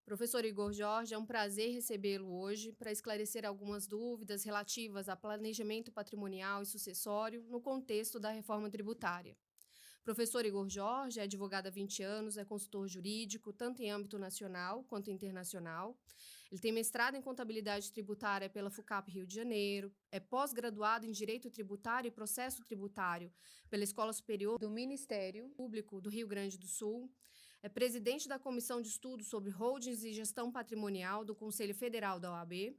Professor Igor Jorge, é um prazer recebê-lo hoje para esclarecer algumas dúvidas relativas a planejamento patrimonial e sucessório no contexto da reforma tributária. Professor Igor Jorge é advogado há 20 anos, é consultor jurídico, tanto em âmbito nacional quanto internacional. Ele tem mestrado em contabilidade tributária pela FUCAP Rio de Janeiro, é pós-graduado em Direito Tributário e Processo Tributário pela Escola Superior do Ministério Público do Rio Grande do Sul, é presidente da Comissão de Estudos sobre Holdings e Gestão Patrimonial do Conselho Federal da OAB,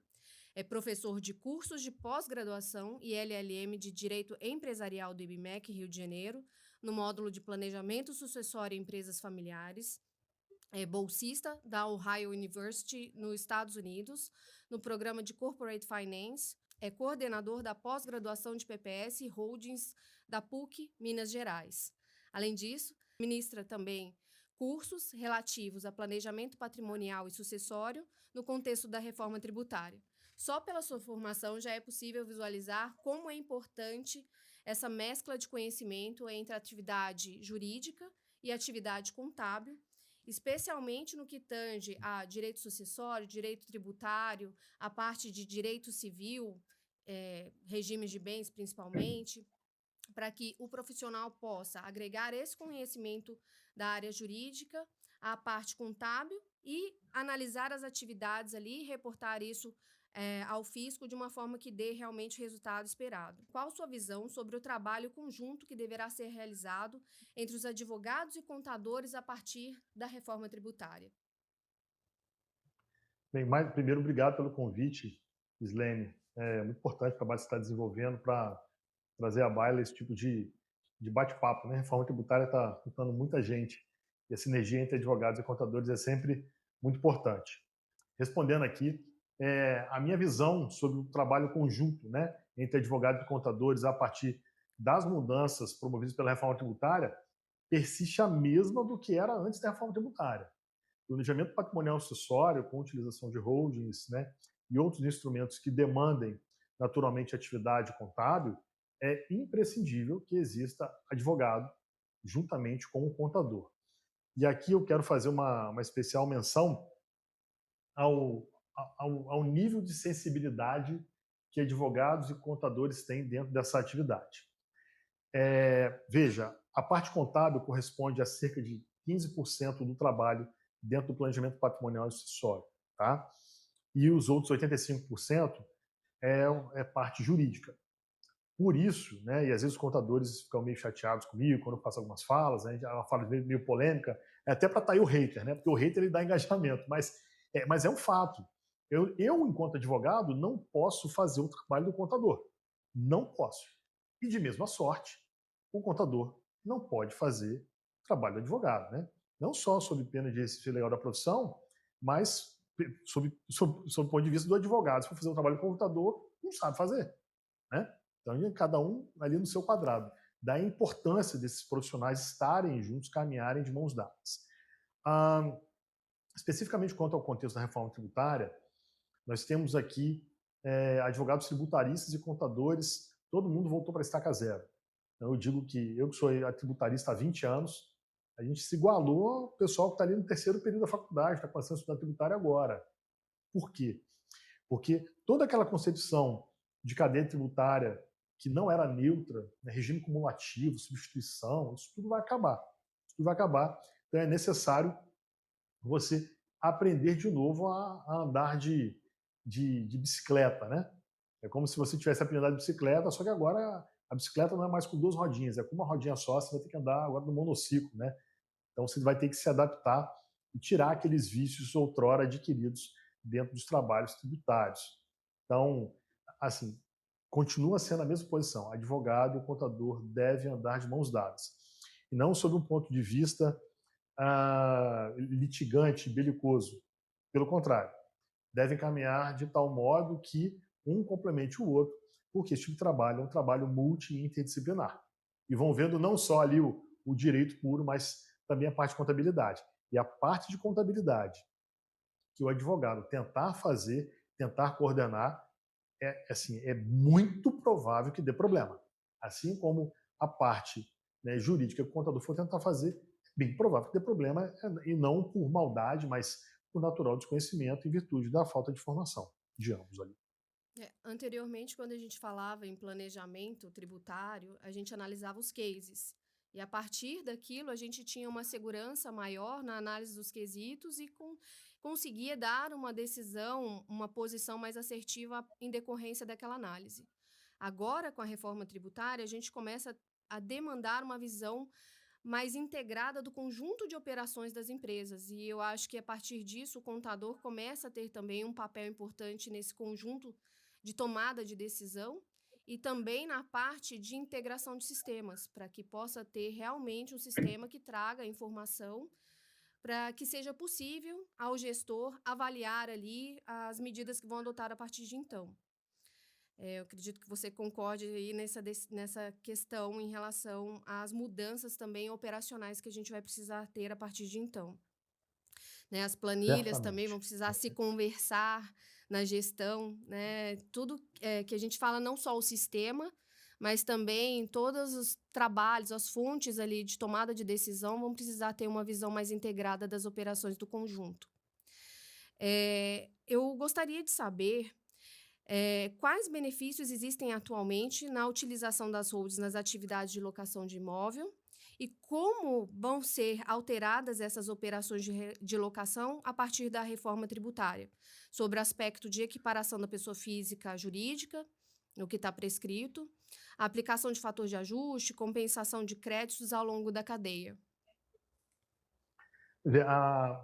é professor de cursos de pós-graduação e LLM de Direito Empresarial do IBMEC Rio de Janeiro, no módulo de Planejamento Sucessório em Empresas Familiares, é bolsista da Ohio University, nos Estados Unidos, no programa de Corporate Finance, é coordenador da pós-graduação de PPS e Holdings da PUC, Minas Gerais. Além disso, ministra também cursos relativos a planejamento patrimonial e sucessório no contexto da reforma tributária. Só pela sua formação já é possível visualizar como é importante essa mescla de conhecimento entre a atividade jurídica e a atividade contábil, especialmente no que tange a direito sucessório, direito tributário, a parte de direito civil, regimes de bens principalmente, para que o profissional possa agregar esse conhecimento da área jurídica à parte contábil e analisar as atividades ali e reportar isso ao fisco de uma forma que dê realmente o resultado esperado. Qual sua visão sobre o trabalho conjunto que deverá ser realizado entre os advogados e contadores a partir da reforma tributária? Bem, primeiro, obrigado pelo convite, Islene. É muito importante o trabalho que você está desenvolvendo para trazer à baila esse tipo de bate-papo, né? A reforma tributária está juntando muita gente e a sinergia entre advogados e contadores é sempre muito importante. Respondendo aqui, a minha visão sobre o trabalho conjunto, né, entre advogados e contadores a partir das mudanças promovidas pela reforma tributária persiste a mesma do que era antes da reforma tributária. O planejamento patrimonial sucessório, com utilização de holdings, né, e outros instrumentos que demandem naturalmente atividade contábil, é imprescindível que exista advogado juntamente com o contador. E aqui eu quero fazer uma especial menção ao, ao nível de sensibilidade que advogados e contadores têm dentro dessa atividade. Veja, a parte contábil corresponde a cerca de 15% do trabalho dentro do planejamento patrimonial e sucessório, tá? E os outros 85% é parte jurídica. Por isso, né, e às vezes os contadores ficam meio chateados comigo quando eu faço algumas falas, né, uma fala meio polêmica, até para atrair o hater, né, porque o hater ele dá engajamento, mas é um fato. Eu, enquanto advogado, não posso fazer o trabalho do contador. Não posso. E de mesma sorte, o contador não pode fazer o trabalho do advogado, né? Não só sob pena de exercício ilegal da profissão, mas sob o ponto de vista do advogado. Se for fazer o trabalho do contador, não sabe fazer, né? Então, cada um ali no seu quadrado. Daí a importância desses profissionais estarem juntos, caminharem de mãos dadas. Especificamente quanto ao contexto da reforma tributária, nós temos aqui advogados tributaristas e contadores, todo mundo voltou para a estaca zero. Então, eu digo que eu que sou tributarista há 20 anos, a gente se igualou ao pessoal que está ali no terceiro período da faculdade, está começando a estudar tributário agora. Por quê? Porque toda aquela concepção de cadeia tributária que não era neutra, né, regime cumulativo, substituição, isso tudo vai acabar. Isso tudo vai acabar. Então é necessário você aprender de novo a andar de bicicleta, né? É como se você tivesse aprendido a andar de bicicleta, só que agora a bicicleta não é mais com duas rodinhas, é com uma rodinha só, você vai ter que andar agora no monociclo, né? Então você vai ter que se adaptar e tirar aqueles vícios outrora adquiridos dentro dos trabalhos tributários. Então, assim, continua sendo a mesma posição. Advogado e contador devem andar de mãos dadas. E não sob um ponto de vista litigante, belicoso. Pelo contrário, devem caminhar de tal modo que um complemente o outro, porque esse tipo de trabalho é um trabalho multi e interdisciplinar. E vão vendo não só ali o direito puro, mas também a parte de contabilidade. E a parte de contabilidade que o advogado tentar fazer, tentar coordenar, é muito provável que dê problema. Assim como a parte, né, jurídica que o contador for tentar fazer, bem provável que dê problema, e não por maldade, mas por natural desconhecimento em virtude da falta de formação de ambos ali. Anteriormente, quando a gente falava em planejamento tributário, a gente analisava os cases. E a partir daquilo, a gente tinha uma segurança maior na análise dos quesitos e conseguia dar uma decisão, uma posição mais assertiva em decorrência daquela análise. Agora, com a reforma tributária, a gente começa a demandar uma visão mais integrada do conjunto de operações das empresas. E eu acho que, a partir disso, o contador começa a ter também um papel importante nesse conjunto de tomada de decisão e também na parte de integração de sistemas, para que possa ter realmente um sistema que traga a informação para que seja possível ao gestor avaliar ali as medidas que vão adotar a partir de então. Eu acredito que você concorde aí nessa questão em relação às mudanças também operacionais que a gente vai precisar ter a partir de então. Né, as planilhas também vão Certamente. precisar se conversar na gestão, né? Tudo que a gente fala, não só o sistema, mas também todos os trabalhos, as fontes ali de tomada de decisão vão precisar ter uma visão mais integrada das operações do conjunto. Eu gostaria de saber quais benefícios existem atualmente na utilização das holdings nas atividades de locação de imóvel e como vão ser alteradas essas operações de locação a partir da reforma tributária, sobre o aspecto de equiparação da pessoa física à jurídica, o que está prescrito, a aplicação de fator de ajuste, compensação de créditos ao longo da cadeia.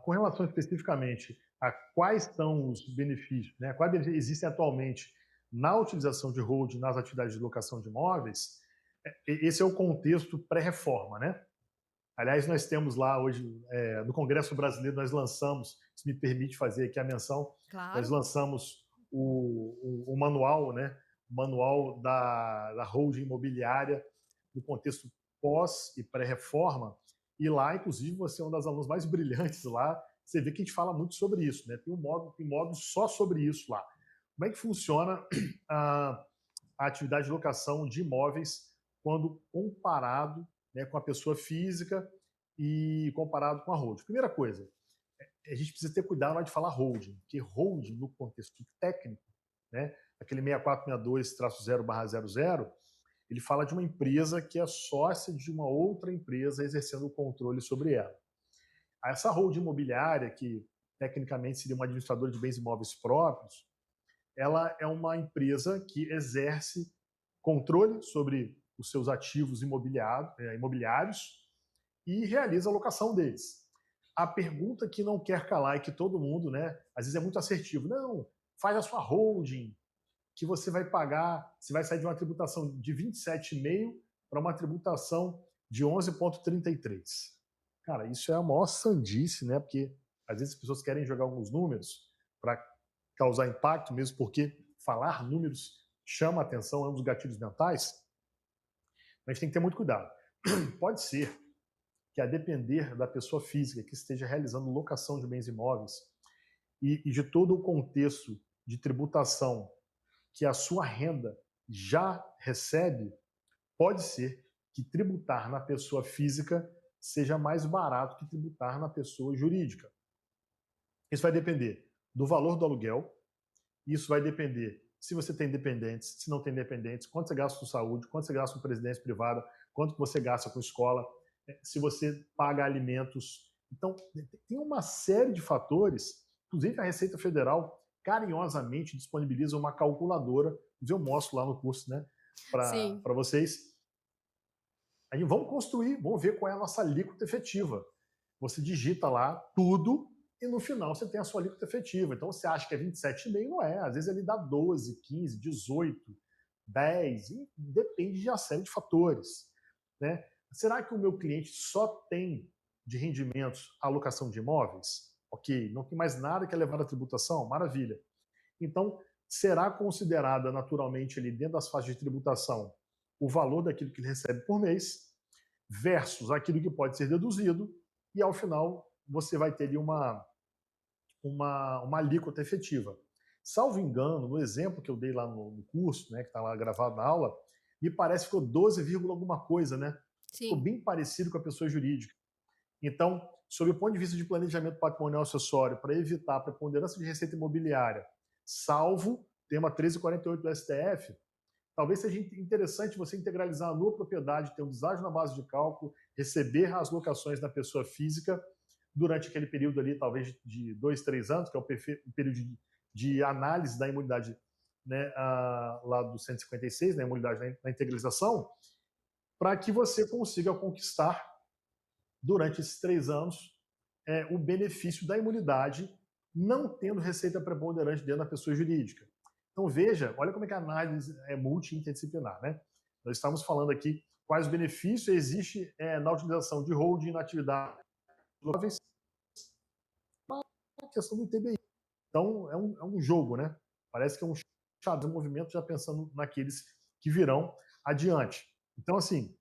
Com relação especificamente a quais são os benefícios, né, quais benefícios existem atualmente na utilização de holding nas atividades de locação de imóveis, esse é o contexto pré-reforma, né? Aliás, nós temos lá hoje, no Congresso Brasileiro, nós lançamos, se me permite fazer aqui a menção, Claro. nós lançamos o manual, né? O manual da holding imobiliária no contexto pós e pré-reforma, e lá, inclusive, você é uma das alunas mais brilhantes lá, você vê que a gente fala muito sobre isso, né? Tem um módulo só sobre isso lá. Como é que funciona a atividade de locação de imóveis quando comparado, né, com a pessoa física e comparado com a holding? Primeira coisa, a gente precisa ter cuidado na hora de falar holding, porque holding, no contexto técnico, né, aquele 6462-0/00, ele fala de uma empresa que é sócia de uma outra empresa exercendo o controle sobre ela. Essa holding imobiliária, que tecnicamente seria uma administradora de bens imóveis próprios, ela é uma empresa que exerce controle sobre os seus ativos imobiliários e realiza a locação deles. A pergunta que não quer calar e que todo mundo, né, às vezes é muito assertivo, não, faz a sua holding, que você vai pagar, você vai sair de uma tributação de 27,5% para uma tributação de 11,33%. Cara, isso é a maior sandice, né? Porque às vezes as pessoas querem jogar alguns números para causar impacto, mesmo porque falar números chama a atenção, é um dos gatilhos mentais. Mas a gente tem que ter muito cuidado. Pode ser que, a depender da pessoa física que esteja realizando locação de bens imóveis e de todo o contexto de tributação que a sua renda já recebe, pode ser que tributar na pessoa física seja mais barato que tributar na pessoa jurídica. Isso vai depender do valor do aluguel, isso vai depender se você tem dependentes, se não tem dependentes, quanto você gasta com saúde, quanto você gasta com previdência privada, quanto você gasta com escola, se você paga alimentos. Então, tem uma série de fatores, inclusive a Receita Federal carinhosamente disponibiliza uma calculadora, eu mostro lá no curso, né, para vocês. Aí vamos construir, vamos ver qual é a nossa alíquota efetiva. Você digita lá tudo e no final você tem a sua alíquota efetiva. Então você acha que é 27,5%, não é. Às vezes ele dá 12, 15, 18, 10, e depende de uma série de fatores, né? Será que o meu cliente só tem de rendimentos a alocação de imóveis? Ok, não tem mais nada que é levado à tributação? Maravilha. Então, será considerada naturalmente ali dentro das faixas de tributação o valor daquilo que ele recebe por mês versus aquilo que pode ser deduzido, e ao final você vai ter ali uma alíquota efetiva. Salvo engano, no exemplo que eu dei lá no curso, né, que está lá gravado na aula, me parece que ficou 12, alguma coisa, né? Sim. Ficou bem parecido com a pessoa jurídica. Então, sob o ponto de vista de planejamento patrimonial acessório, para evitar a preponderância de receita imobiliária, salvo tema 1348 do STF, talvez seja interessante você integralizar a nua propriedade, ter um deságio na base de cálculo, receber as locações da pessoa física durante aquele período ali, talvez de 2, 3 anos, que é o período de análise da imunidade, né, lá do 156, né, imunidade na integralização, para que você consiga conquistar, durante esses 3 anos, o benefício da imunidade, não tendo receita preponderante dentro da pessoa jurídica. Então, veja, olha como é que a análise é multi-interdisciplinar, né? Nós estamos falando aqui quais benefícios existem na utilização de holding na atividade a questão do ITBI. Então, é um jogo, né? Parece que é um xadrez de movimento, já pensando naqueles que virão adiante. Então, assim,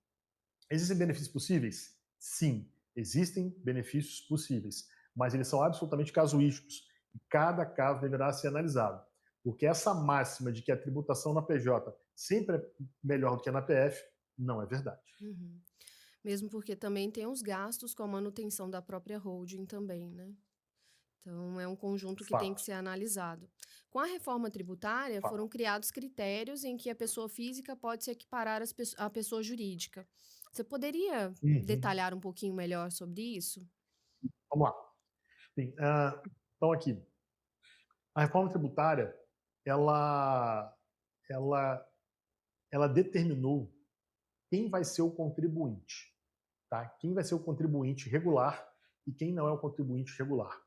existem benefícios possíveis? Sim, existem benefícios possíveis, mas eles são absolutamente casuísticos. E cada caso deverá ser analisado. Porque essa máxima de que a tributação na PJ sempre é melhor do que na PF, não é verdade. Uhum. Mesmo porque também tem os gastos com a manutenção da própria holding também, né? Então, é um conjunto que tem que Fato, ser analisado. Com a reforma tributária, fato. foram criados critérios em que a pessoa física pode se equiparar à pessoa jurídica. Você poderia Uhum. detalhar um pouquinho melhor sobre isso? Vamos lá. Sim, então, aqui, a reforma tributária, ela, ela, ela determinou quem vai ser o contribuinte, tá? Quem vai ser o contribuinte regular e quem não é o contribuinte regular.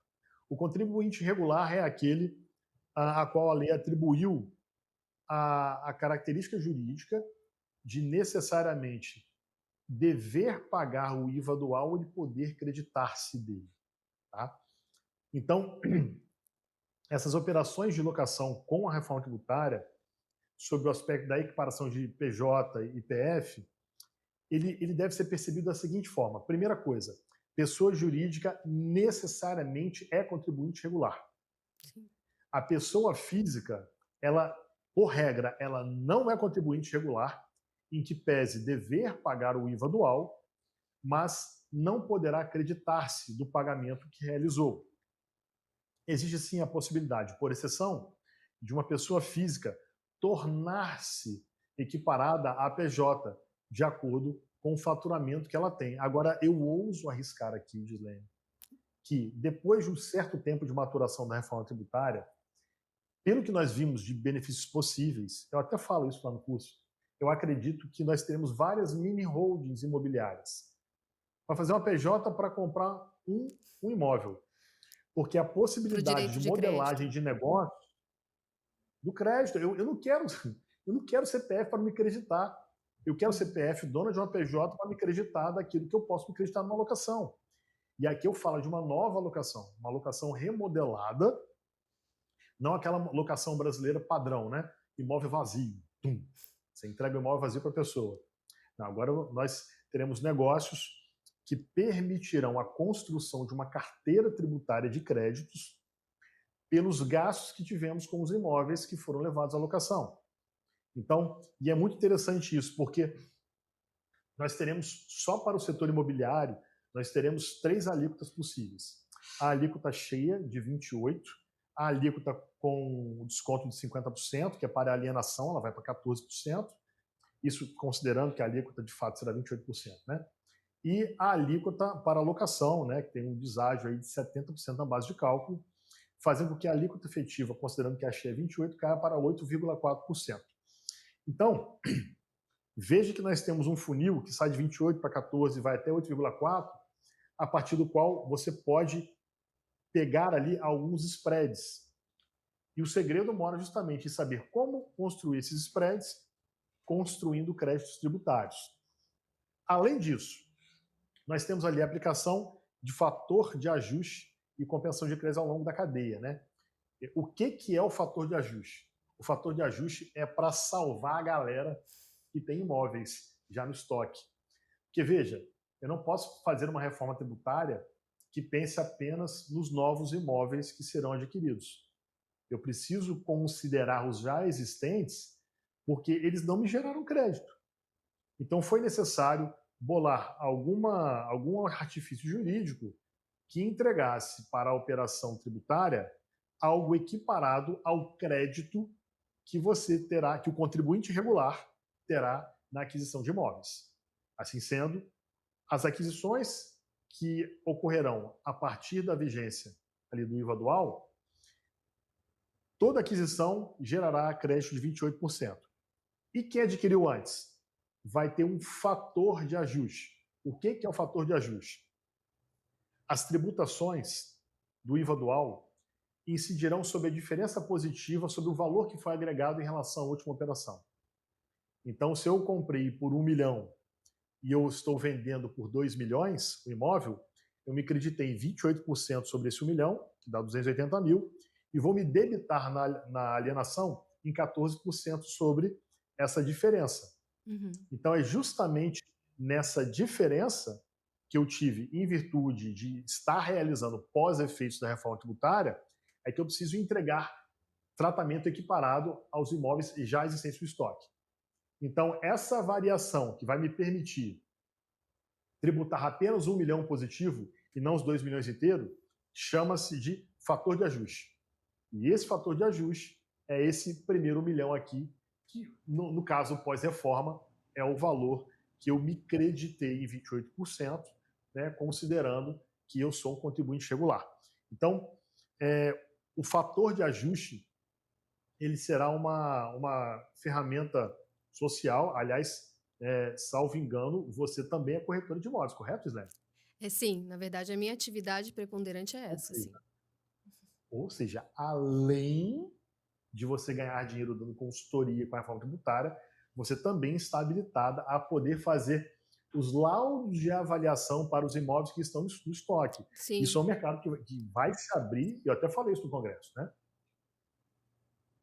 O contribuinte regular é aquele a qual a lei atribuiu a característica jurídica de necessariamente dever pagar o IVA dual e poder creditar-se dele. Tá? Então, essas operações de locação com a reforma tributária, sob o aspecto da equiparação de PJ e PF, ele deve ser percebido da seguinte forma. Primeira coisa, pessoa jurídica necessariamente é contribuinte regular. Sim. A pessoa física, ela, por regra, ela não é contribuinte regular, em que pese dever pagar o IVA dual, mas não poderá acreditar-se do pagamento que realizou. Existe sim a possibilidade, por exceção, de uma pessoa física tornar-se equiparada à PJ, de acordo com o faturamento que ela tem. Agora, eu ouso arriscar aqui, Gislene, que depois de um certo tempo de maturação da reforma tributária, pelo que nós vimos de benefícios possíveis, eu até falo isso lá no curso, eu acredito que nós teremos várias mini holdings imobiliárias para fazer uma PJ para comprar um imóvel. Porque a Para o possibilidade direito de de crédito. modelagem de negócio do crédito, eu não quero CPF para me acreditar. Eu quero CPF, dona de uma PJ, para me acreditar daquilo que eu posso me acreditar numa locação. E aqui eu falo de uma nova locação, uma locação remodelada, não aquela locação brasileira padrão, né? Imóvel vazio. Tum. Você entrega o imóvel vazio para a pessoa. Não, agora nós teremos negócios que permitirão a construção de uma carteira tributária de créditos pelos gastos que tivemos com os imóveis que foram levados à locação. Então, e é muito interessante isso, porque nós teremos, só para o setor imobiliário, nós teremos 3 alíquotas possíveis. A alíquota cheia, de 28%, a alíquota com o desconto de 50%, que é para a alienação, ela vai para 14%, isso considerando que a alíquota de fato será 28%, né? E a alíquota para a locação, né, que tem um deságio aí de 70% na base de cálculo, fazendo com que a alíquota efetiva, considerando que a cheia é 28%, caia para 8,4%. Então, veja que nós temos um funil que sai de 28 para 14 e vai até 8,4, a partir do qual você pode pegar ali alguns spreads. E o segredo mora justamente em saber como construir esses spreads, construindo créditos tributários. Além disso, nós temos ali a aplicação de fator de ajuste e compensação de crédito ao longo da cadeia, né? O que é o fator de ajuste? O fator de ajuste é para salvar a galera que tem imóveis já no estoque. Porque, veja, eu não posso fazer uma reforma tributária que pense apenas nos novos imóveis que serão adquiridos. Eu preciso considerar os já existentes, porque eles não me geraram crédito. Então, foi necessário bolar algum artifício jurídico que entregasse para a operação tributária algo equiparado ao crédito que você terá, que o contribuinte regular terá na aquisição de imóveis. Assim sendo, as aquisições que ocorrerão a partir da vigência ali do IVA dual, toda aquisição gerará crédito de 28%. E quem adquiriu antes vai ter um fator de ajuste. O que é o fator de ajuste? As tributações do IVA dual incidirão sobre a diferença positiva sobre o valor que foi agregado em relação à última operação. Então, se eu comprei por 1 milhão e eu estou vendendo por 2 milhões o imóvel, eu me creditei 28% sobre esse 1 milhão, que dá 280 mil, e vou me debitar na alienação em 14% sobre essa diferença. Então, é justamente nessa diferença que eu tive em virtude de estar realizando pós-efeitos da reforma tributária, é que eu preciso entregar tratamento equiparado aos imóveis já existentes no estoque. Então, essa variação que vai me permitir tributar apenas 1 milhão positivo e não os 2 milhões inteiros, chama-se de fator de ajuste. E esse fator de ajuste é esse primeiro 1 milhão aqui, que no caso pós-reforma é o valor que eu me creditei em 28%, né, considerando que eu sou um contribuinte regular. Então, o fator de ajuste ele será uma ferramenta social. Aliás, salvo engano, você também é corretora de imóveis, correto, Islene? Sim, na verdade, a minha atividade preponderante é essa, sim. Ou seja, além de você ganhar dinheiro dando consultoria com a reforma tributária, você também está habilitada a poder fazer os laudos de avaliação para os imóveis que estão no estoque. Sim. Isso é um mercado que vai se abrir, eu até falei isso no Congresso, né?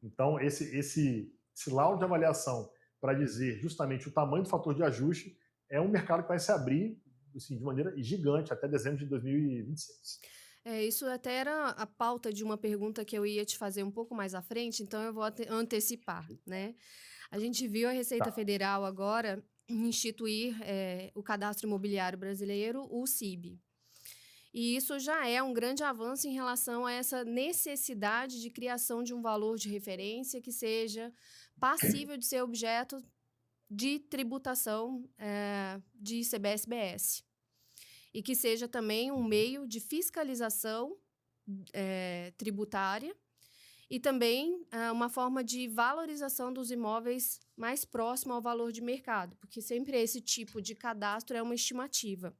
Então, esse laudo de avaliação para dizer justamente o tamanho do fator de ajuste é um mercado que vai se abrir assim, de maneira gigante até dezembro de 2026. Isso até era a pauta de uma pergunta que eu ia te fazer um pouco mais à frente, então eu vou antecipar, né? A gente viu a Receita Federal agora instituir o Cadastro Imobiliário Brasileiro, o CIB. E isso já é um grande avanço em relação a essa necessidade de criação de um valor de referência que seja passível de ser objeto de tributação de CBS-BS. E que seja também um meio de fiscalização tributária e também uma forma de valorização dos imóveis mais próximo ao valor de mercado, porque sempre esse tipo de cadastro é uma estimativa.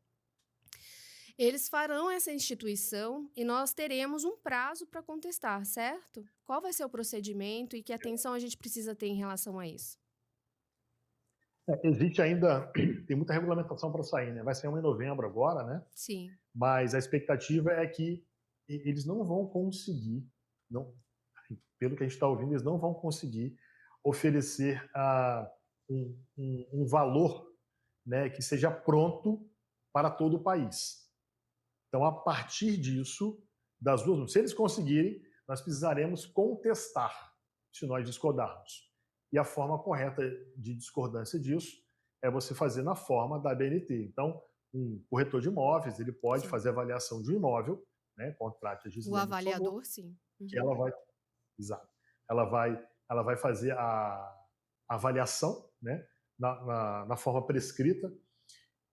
Eles farão essa instituição e nós teremos um prazo para contestar, certo? Qual vai ser o procedimento e que atenção a gente precisa ter em relação a isso? Existe ainda, tem muita regulamentação para sair, né? Vai sair uma em novembro agora, né? Sim. Mas a expectativa é que eles não vão conseguir, pelo que a gente está ouvindo, eles não vão conseguir oferecer um valor, né, que seja pronto para todo o país. Então, a partir disso, das duas, se eles conseguirem, nós precisaremos contestar, se nós discordarmos. E a forma correta de discordância disso é você fazer na forma da ABNT. Então, um corretor de imóveis, ele pode fazer avaliação de um imóvel, né, contrate a Gislene, o avaliador, sim. Que ela vai, exato, ela vai fazer a avaliação, né, na forma prescrita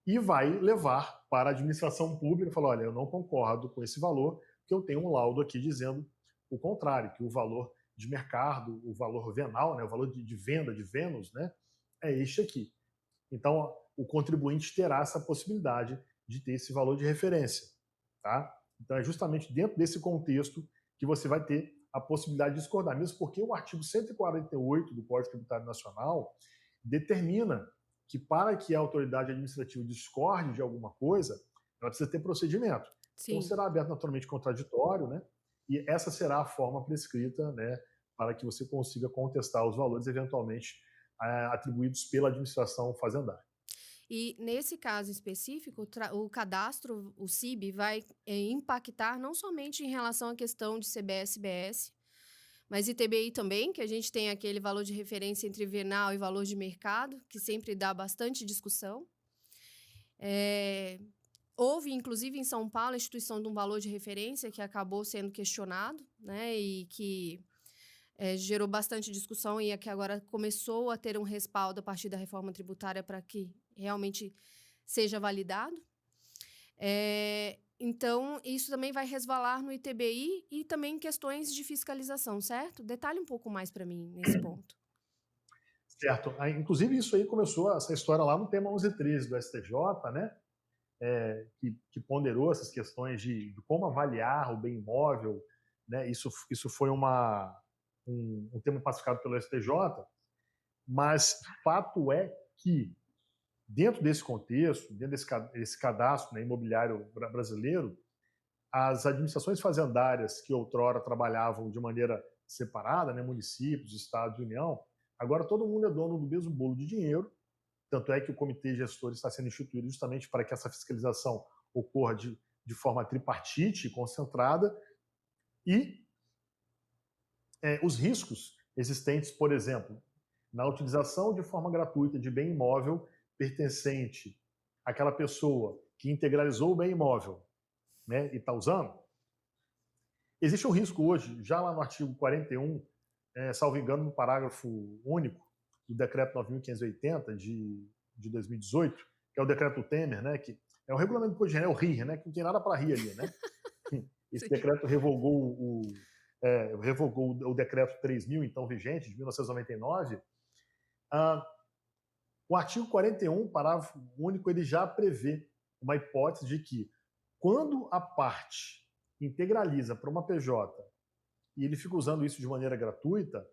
e vai levar para a administração pública e falar, olha, eu não concordo com esse valor, porque eu tenho um laudo aqui dizendo o contrário, que o valor de mercado, o valor venal, né, o valor de venda de Vênus, né, é este aqui. Então, o contribuinte terá essa possibilidade de ter esse valor de referência. Tá? Então, é justamente dentro desse contexto que você vai ter a possibilidade de discordar, mesmo porque o artigo 148 do Código Tributário Nacional determina que para que a autoridade administrativa discorde de alguma coisa, ela precisa ter procedimento. Sim. Então, será aberto naturalmente contraditório, né? E essa será a forma prescrita, né, para que você consiga contestar os valores eventualmente atribuídos pela administração fazendária. E nesse caso específico, o cadastro, o CIB, vai impactar não somente em relação à questão de CBS-BS, mas ITBI também, que a gente tem aquele valor de referência entre venal e valor de mercado, que sempre dá bastante discussão. Houve, inclusive, em São Paulo, a instituição de um valor de referência que acabou sendo questionado, né, e que gerou bastante discussão e é que agora começou a ter um respaldo a partir da reforma tributária para que realmente seja validado. Então, isso também vai resvalar no ITBI e também em questões de fiscalização, certo? Detalhe um pouco mais para mim nesse ponto. Certo. Inclusive, isso aí começou, essa história lá no tema 1113 do STJ, né? Que ponderou essas questões de como avaliar o bem imóvel, né? Isso foi um tema pacificado pelo STJ, mas fato é que, dentro desse contexto, dentro desse cadastro, né, imobiliário brasileiro, as administrações fazendárias que outrora trabalhavam de maneira separada, né, municípios, estados e União, agora todo mundo é dono do mesmo bolo de dinheiro, tanto é que o comitê gestor está sendo instituído justamente para que essa fiscalização ocorra de forma tripartite e concentrada, e os riscos existentes, por exemplo, na utilização de forma gratuita de bem imóvel pertencente àquela pessoa que integralizou o bem imóvel, né, e está usando, existe um risco hoje, já lá no artigo 41, salvo engano, no parágrafo único do decreto 9.580 de 2018, que é o decreto Temer, né, que é o regulamento do Imposto de Renda, é o RIR, né, que não tem nada para rir ali, né? Esse decreto revogou o decreto 3.000, então vigente, de 1999. O artigo 41, parágrafo único, ele já prevê uma hipótese de que, quando a parte integraliza para uma PJ e ele fica usando isso de maneira gratuita,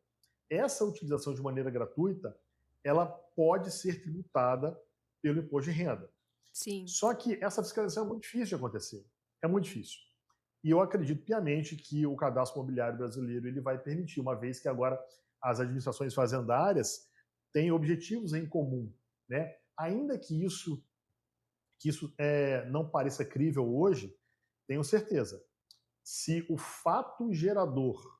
essa utilização de maneira gratuita, ela pode ser tributada pelo imposto de renda. Sim. Só que essa fiscalização é muito difícil de acontecer. É muito difícil. E eu acredito piamente que o cadastro imobiliário brasileiro ele vai permitir, uma vez que agora as administrações fazendárias têm objetivos em comum, né? Ainda que isso não pareça crível hoje, tenho certeza. Se o fato gerador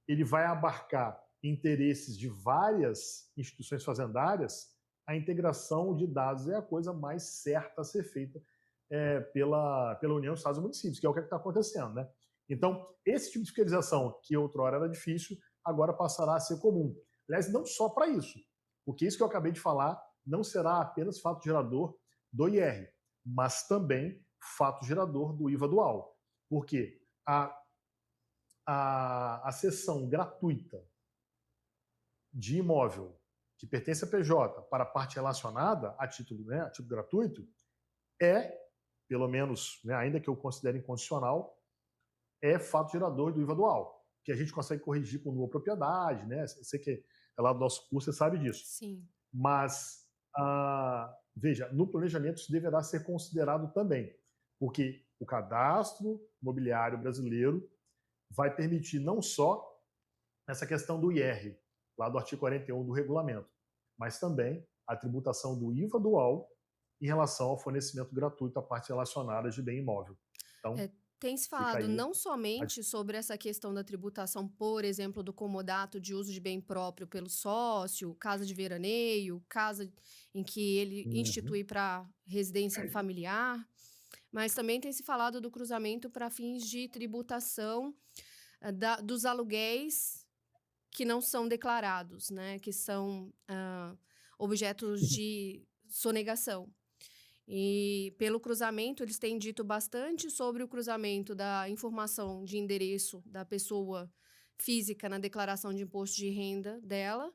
ele vai abarcar interesses de várias instituições fazendárias, a integração de dados é a coisa mais certa a ser feita pela União, Estados e Municípios, que é o que está acontecendo, né? Então, esse tipo de fiscalização, que outrora era difícil, agora passará a ser comum. Aliás, não só para isso, porque isso que eu acabei de falar não será apenas fato gerador do IR, mas também fato gerador do IVA dual. Porque a cessão gratuita de imóvel que pertence a PJ para a parte relacionada a título gratuito pelo menos, né, ainda que eu considere incondicional, é fato gerador do IVA dual, que a gente consegue corrigir com nova propriedade, né? Você que é lá do nosso curso, você sabe disso. Sim. Mas, veja, no planejamento isso deverá ser considerado também, porque o cadastro imobiliário brasileiro vai permitir não só essa questão do IR, lá do artigo 41 do regulamento, mas também a tributação do IVA dual em relação ao fornecimento gratuito a partes relacionadas de bem imóvel. Então, tem se falado não somente sobre essa questão da tributação, por exemplo, do comodato de uso de bem próprio pelo sócio, casa de veraneio, casa em que ele institui para residência familiar, mas também tem se falado do cruzamento para fins de tributação dos aluguéis que não são declarados, né, que são objetos de sonegação. E pelo cruzamento, eles têm dito bastante sobre o cruzamento da informação de endereço da pessoa física na declaração de imposto de renda dela,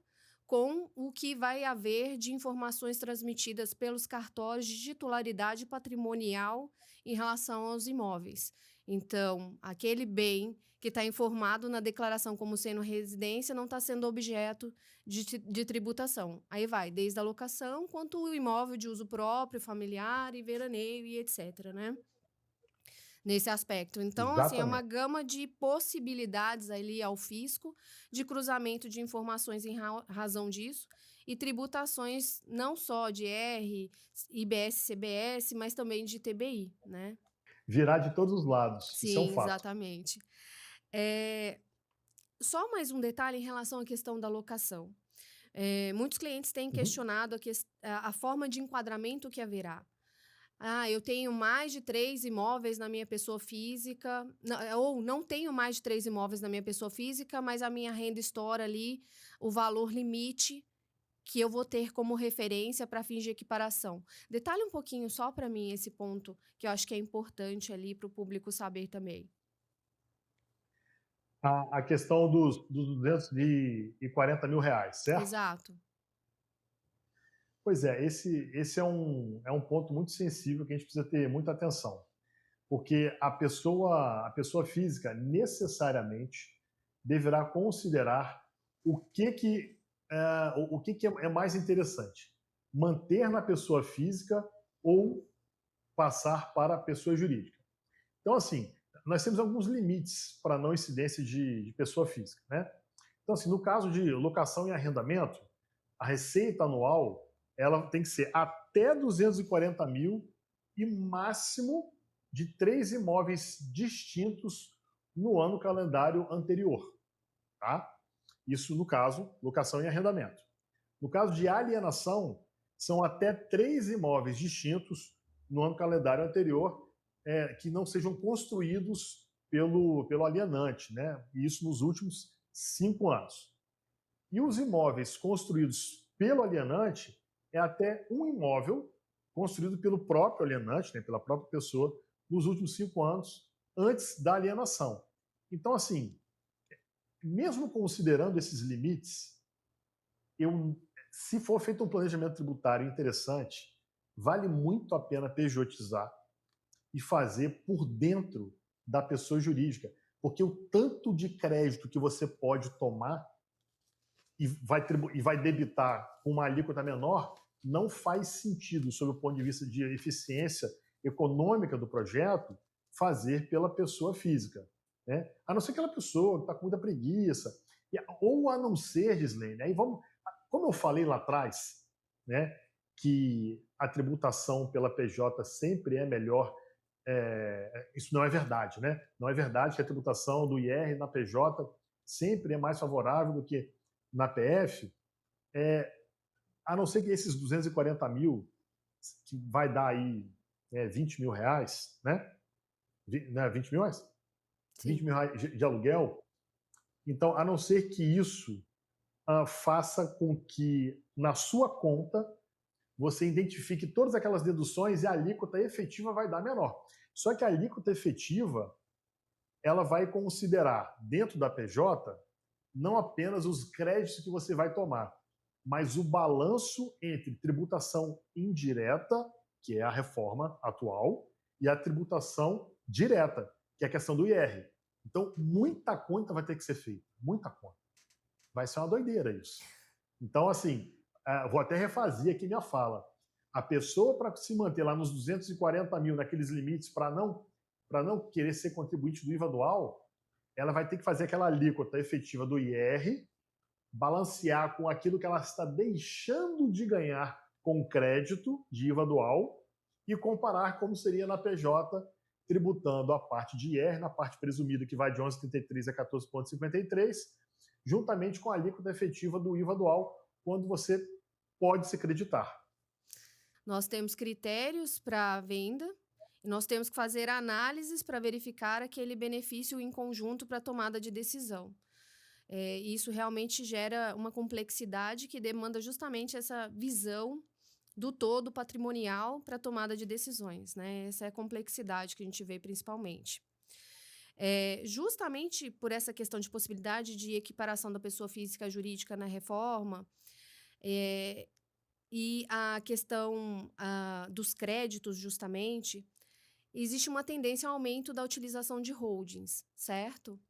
com o que vai haver de informações transmitidas pelos cartórios de titularidade patrimonial em relação aos imóveis. Então, aquele bem que está informado na declaração como sendo residência não está sendo objeto de tributação. Aí vai, desde a locação, quanto o imóvel de uso próprio, familiar e veraneio e etc., né? Nesse aspecto. Então, assim, é uma gama de possibilidades ali ao fisco de cruzamento de informações em razão disso e tributações não só de IR, IBS, CBS, mas também de TBI, né? Virá de todos os lados. Sim, isso é um fato. Exatamente. Só mais um detalhe em relação à questão da locação. Muitos clientes têm questionado a forma de enquadramento que haverá. Eu tenho mais de 3 imóveis na minha pessoa física, ou não tenho mais de 3 imóveis na minha pessoa física, mas a minha renda estoura ali o valor limite que eu vou ter como referência para fins de equiparação. Detalhe um pouquinho só para mim esse ponto, que eu acho que é importante ali para o público saber também. A questão dos 240 mil reais, certo? Exato. Pois é, esse é um ponto muito sensível que a gente precisa ter muita atenção, porque a pessoa física necessariamente deverá considerar o que é mais interessante, manter na pessoa física ou passar para a pessoa jurídica. Então, assim, nós temos alguns limites para não incidência de pessoa física, né? Então, assim, no caso de locação e arrendamento, a receita anual ela tem que ser até 240 mil e máximo de 3 imóveis distintos no ano calendário anterior, tá? Isso no caso, locação e arrendamento. No caso de alienação, são até 3 imóveis distintos no ano calendário anterior que não sejam construídos pelo alienante, né? E isso nos últimos 5 anos. E os imóveis construídos pelo alienante é até um imóvel construído pelo próprio alienante, né, pela própria pessoa, nos últimos 5 anos, antes da alienação. Então, assim, mesmo considerando esses limites, se for feito um planejamento tributário interessante, vale muito a pena pejotizar e fazer por dentro da pessoa jurídica, porque o tanto de crédito que você pode tomar e vai debitar com uma alíquota menor não faz sentido, sob o ponto de vista de eficiência econômica do projeto, fazer pela pessoa física. Né? A não ser aquela pessoa que está com muita preguiça, ou a não ser, Gislaine, aí vamos, como eu falei lá atrás, né, que a tributação pela PJ sempre é melhor, isso não é verdade, né? Não é verdade que a tributação do IR na PJ sempre é mais favorável do que na PF, a não ser que esses 240 mil, que vai dar aí 20 mil reais, né? 20 mil reais? Sim. 20 mil reais de aluguel. Então, a não ser que isso faça com que na sua conta você identifique todas aquelas deduções e a alíquota efetiva vai dar menor. Só que a alíquota efetiva ela vai considerar dentro da PJ não apenas os créditos que você vai tomar, mas o balanço entre tributação indireta, que é a reforma atual, e a tributação direta, que é a questão do IR. Então, muita conta vai ter que ser feita, muita conta. Vai ser uma doideira isso. Então, assim, vou até refazer aqui minha fala. A pessoa, para se manter lá nos 240 mil, naqueles limites, para não querer ser contribuinte do IVA dual, ela vai ter que fazer aquela alíquota efetiva do IR, balancear com aquilo que ela está deixando de ganhar com crédito de IVA dual e comparar como seria na PJ, tributando a parte de IR, na parte presumida que vai de 11,33 a 14,53, juntamente com a alíquota efetiva do IVA dual, quando você pode se creditar. Nós temos critérios para a venda e nós temos que fazer análises para verificar aquele benefício em conjunto para a tomada de decisão. Isso realmente gera uma complexidade que demanda justamente essa visão do todo patrimonial para a tomada de decisões, né? Essa é a complexidade que a gente vê principalmente. Justamente por essa questão de possibilidade de equiparação da pessoa física à jurídica na reforma, e a questão dos créditos, justamente, existe uma tendência ao aumento da utilização de holdings, certo?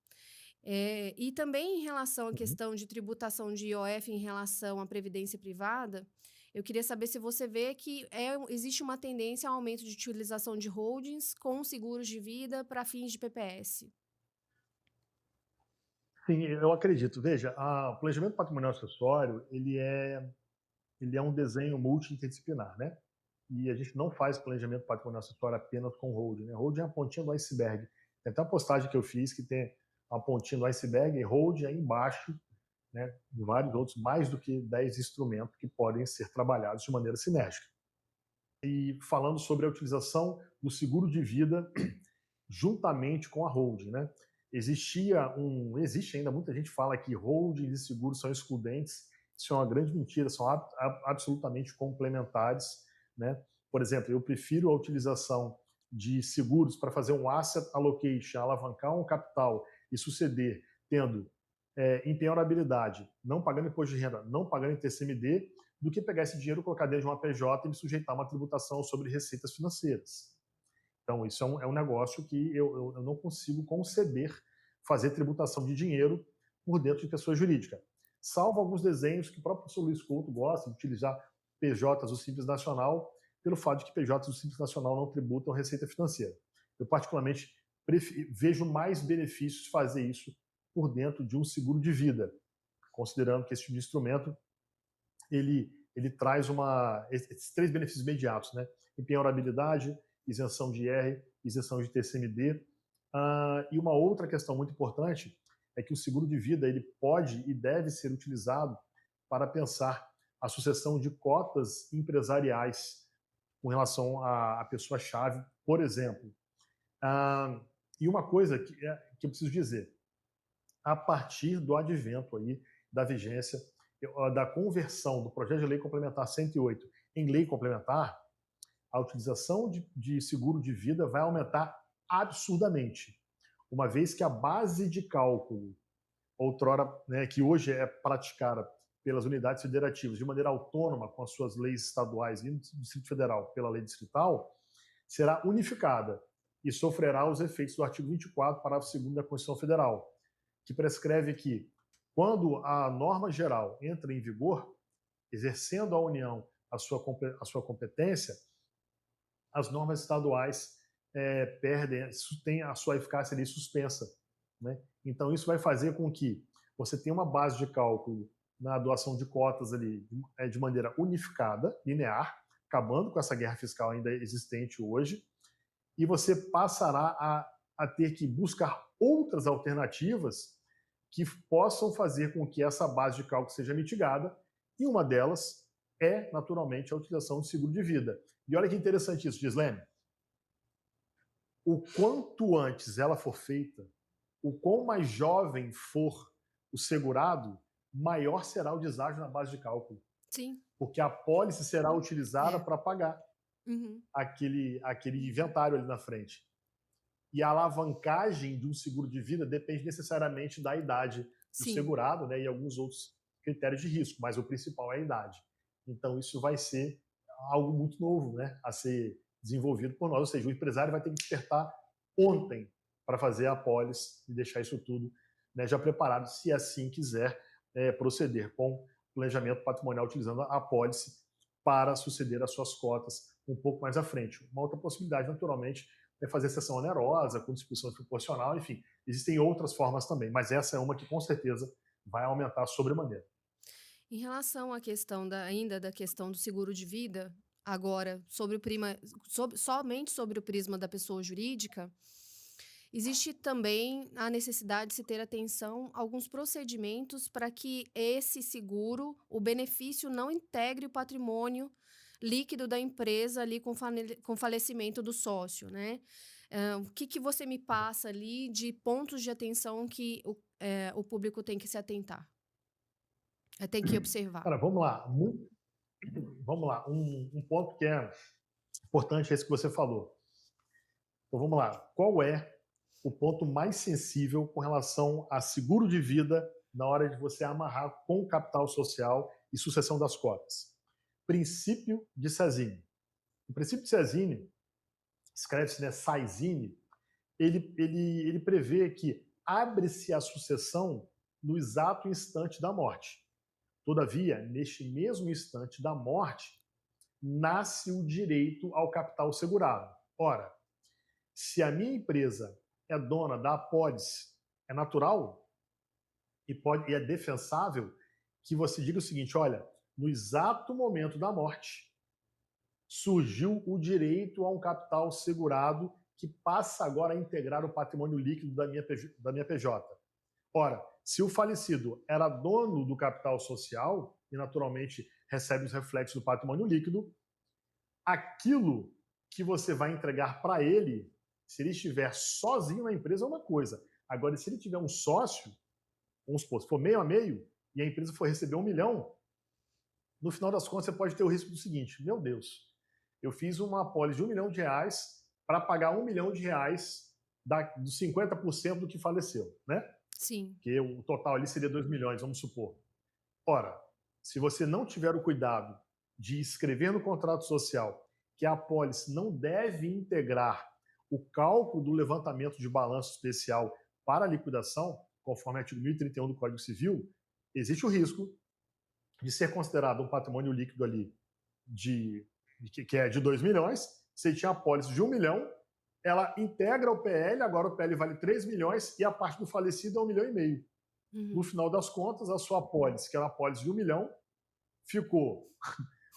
E também em relação à questão de tributação de IOF em relação à previdência privada, eu queria saber se você vê que existe uma tendência ao aumento de utilização de holdings com seguros de vida para fins de PPS. Sim, eu acredito. Veja, o planejamento patrimonial acessório, ele é um desenho multidisciplinar, né? E a gente não faz planejamento patrimonial acessório apenas com holding, né? Holding é a pontinha do iceberg. Tem até uma postagem que eu fiz que tem a pontinha do iceberg e holding aí embaixo, né? E vários outros, mais do que 10 instrumentos que podem ser trabalhados de maneira sinérgica. e falando sobre a utilização do seguro de vida juntamente com a holding, né? Existe ainda, muita gente fala que holding e seguros são excludentes. Isso é uma grande mentira, são absolutamente complementares, né? Por exemplo, eu prefiro a utilização de seguros para fazer um asset allocation, alavancar um capital e suceder tendo empenhorabilidade, não pagando imposto de renda, não pagando TCMD, do que pegar esse dinheiro, colocar dentro de uma PJ e me sujeitar a uma tributação sobre receitas financeiras. Então, isso é um negócio que eu não consigo conceber fazer tributação de dinheiro por dentro de pessoa jurídica. Salvo alguns desenhos que o próprio professor Luiz Couto gosta de utilizar PJs do Simples Nacional, pelo fato de que PJs do Simples Nacional não tributam receita financeira. Eu, particularmente, vejo mais benefícios fazer isso por dentro de um seguro de vida, considerando que esse tipo de instrumento ele traz esses 3 benefícios imediatos, né? Empenhorabilidade, isenção de IR, isenção de TCMD. E uma outra questão muito importante é que o seguro de vida ele pode e deve ser utilizado para pensar a sucessão de cotas empresariais com relação à pessoa-chave, por exemplo. E uma coisa que eu preciso dizer, a partir do advento aí da vigência, da conversão do projeto de lei complementar 108 em lei complementar, a utilização de seguro de vida vai aumentar absurdamente, uma vez que a base de cálculo, outrora, né, que hoje é praticada pelas unidades federativas de maneira autônoma com as suas leis estaduais e no Distrito Federal pela lei distrital, será unificada e sofrerá os efeitos do artigo 24, parágrafo 2º da Constituição Federal, que prescreve que, quando a norma geral entra em vigor, exercendo a União a sua competência, as normas estaduais têm a sua eficácia ali suspensa, né? Então, isso vai fazer com que você tenha uma base de cálculo na doação de cotas ali de maneira unificada, linear, acabando com essa guerra fiscal ainda existente hoje, e você passará a ter que buscar outras alternativas que possam fazer com que essa base de cálculo seja mitigada, e uma delas é, naturalmente, a utilização do seguro de vida. E olha que interessante isso, Gislene. O quanto antes ela for feita, o quão mais jovem for o segurado, maior será o deságio na base de cálculo. Sim. Porque a apólice será utilizada para pagar aquele inventário ali na frente. E a alavancagem de um seguro de vida depende necessariamente da idade do segurado, né, e alguns outros critérios de risco, mas o principal é a idade. Então, isso vai ser algo muito novo, né, a ser desenvolvido por nós. Ou seja, o empresário vai ter que despertar ontem para fazer a apólice e deixar isso tudo, né, já preparado, se assim quiser proceder com planejamento patrimonial utilizando a apólice para suceder as suas cotas um pouco mais à frente. Uma outra possibilidade, naturalmente, é fazer sessão onerosa, com distribuição proporcional, enfim. Existem outras formas também, mas essa é uma que, com certeza, vai aumentar sobremaneira. Em relação à questão ainda da questão do seguro de vida, agora, somente sobre o prisma da pessoa jurídica, existe também a necessidade de se ter atenção a alguns procedimentos para que esse seguro, o benefício, não integre o patrimônio líquido da empresa ali com falecimento do sócio, né? O que você me passa ali de pontos de atenção que o público tem que se atentar? Tem que observar. Cara, vamos lá. Vamos lá. Um ponto que é importante é esse que você falou. Então, vamos lá. Qual é o ponto mais sensível com relação a seguro de vida na hora de você amarrar com capital social e sucessão das cotas? Princípio de Sazini. O princípio de Sazini, escreve-se, né, Saizini, ele prevê que abre-se a sucessão no exato instante da morte. Todavia, neste mesmo instante da morte, nasce o direito ao capital segurado. Ora, se a minha empresa é dona da apólice, é natural e é defensável que você diga o seguinte: olha, no exato momento da morte, surgiu o direito a um capital segurado que passa agora a integrar o patrimônio líquido da minha PJ. Ora, se o falecido era dono do capital social e naturalmente recebe os reflexos do patrimônio líquido, aquilo que você vai entregar para ele, se ele estiver sozinho na empresa, é uma coisa. Agora, se ele tiver um sócio, vamos supor, se for meio a meio, e a empresa for receber 1 milhão, no final das contas você pode ter o risco do seguinte: meu Deus, eu fiz uma apólice de R$ 1 milhão para pagar R$ 1 milhão dos 50% do que faleceu, né? Sim. Que o total ali seria 2 milhões, vamos supor. Ora, se você não tiver o cuidado de escrever no contrato social que a apólice não deve integrar o cálculo do levantamento de balanço especial para a liquidação, conforme o artigo 1031 do Código Civil, existe o risco de ser considerado um patrimônio líquido ali que é de 2 milhões, você tinha a apólice de 1 milhão, ela integra o PL, agora o PL vale 3 milhões e a parte do falecido é 1,5 milhão. No final das contas, a sua apólice, que era uma apólice de 1 milhão, ficou